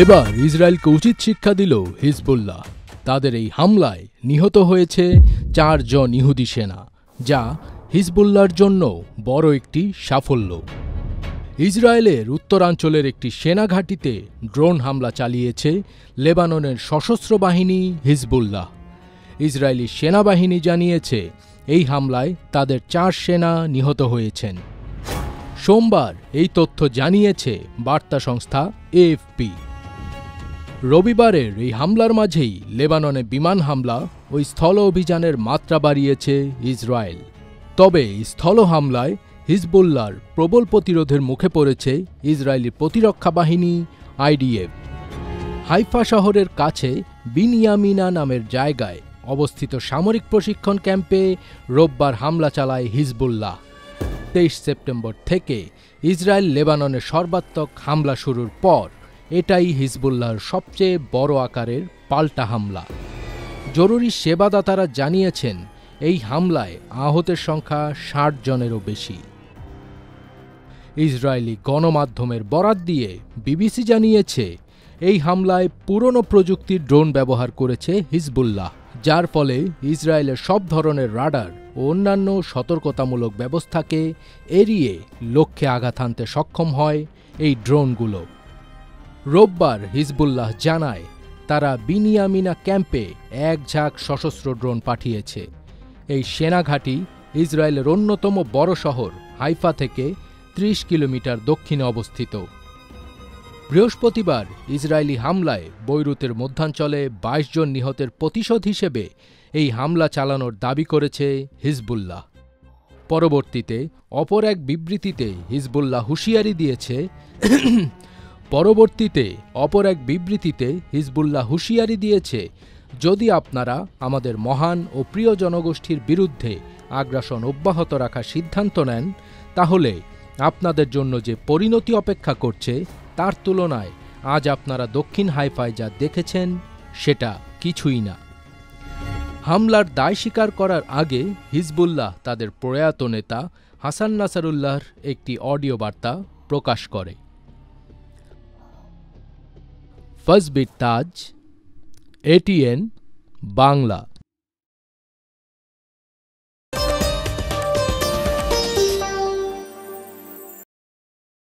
এবার ইসরায়েলকে উচিত শিক্ষা দিল হিজবুল্লাহ। তাদের এই হামলায় নিহত হয়েছে 4 জন ইহুদি সেনা, যা হিজবুল্লাহর জন্য বড় একটি সাফল্য। ইসরায়েলের উত্তরাঞ্চলের একটি সেনা ঘাঁটিতে ড্রোন হামলা চালিয়েছে লেবাননের সশস্ত্র বাহিনী হিজবুল্লাহ। ইসরায়েলি সেনাবাহিনী জানিয়েছে এই হামলায় তাদের 4 সেনা নিহত হয়েছেন। সোমবার এই তথ্য জানিয়েছে বার্তা সংস্থা এএফপি। রবিবারের এই হামলার মাঝেই লেবাননে বিমান হামলা ও স্থল অভিযানের মাত্রা বাড়িয়েছে ইসরায়েল। তবে স্থল হামলায় হিজবুল্লাহর প্রবল প্রতিরোধের মুখে পড়েছে ইসরায়েলি প্রতিরক্ষা বাহিনী আইডিএফ। হাইফা শহরের কাছে বিনয়ামিনা নামের জায়গায় অবস্থিত সামরিক প্রশিক্ষণ ক্যাম্পে রোববার হামলা চালায় হিজবুল্লাহ। 23 সেপ্টেম্বর থেকে ইসরায়েল লেবাননে সর্বাত্মক হামলা শুরুর পর এটাই হিজবুল্লাহর সবচেয়ে বড় আকারের পাল্টা হামলা। জরুরি সেবাদাতারা জানিয়েছেন এই হামলায় আহতের সংখ্যা 60 জনেরও বেশি। ইসরায়েলি গণমাধ্যমের বরাত দিয়ে বিবিসি জানিয়েছে এই হামলায় পুরনো প্রযুক্তির ড্রোন ব্যবহার করেছে হিজবুল্লাহ, যার ফলে ইসরায়েলের সব ধরনের রাডার ও অন্যান্য সতর্কতামূলক ব্যবস্থাকে এড়িয়ে লক্ষ্যে আঘাত হানতে সক্ষম হয় এই ড্রোনগুলো। রোববার হিজবুল্লাহ জানায় তারা বিনিয়ামিনা ক্যাম্পে এক ঝাঁক সশস্ত্র ড্রোন পাঠিয়েছে। এই সেনাঘাঁটি ইসরায়েলের অন্যতম বড় শহর হাইফা থেকে 30 কিলোমিটার দক্ষিণে অবস্থিত। বৃহস্পতিবার ইসরায়েলি হামলায় বৈরুতের মধ্যাঞ্চলে 22 জন নিহতের প্রতিশোধ হিসেবে এই হামলা চালানোর দাবি করেছে হিজবুল্লাহ। পরবর্তীতে অপর এক বিবৃতিতে হিজবুল্লাহ হুঁশিয়ারি দিয়েছে, যদি আপনারা আমাদের মহান ও প্রিয় জনগোষ্ঠীর বিরুদ্ধে আগ্রাসন অব্যাহত রাখার সিদ্ধান্ত নেন, তাহলে আপনাদের জন্য যে পরিণতি অপেক্ষা করছে তার তুলনায় আজ আপনারা দক্ষিণ হাইফায় যা দেখেছেন সেটা কিছুই না। হামলার দায় স্বীকার করার আগে হিজবুল্লাহ তাদের প্রয়াত নেতা হাসান নাসারুল্লাহর একটি অডিও বার্তা প্রকাশ করে। ফজবির তাজ, এটিএন বাংলা।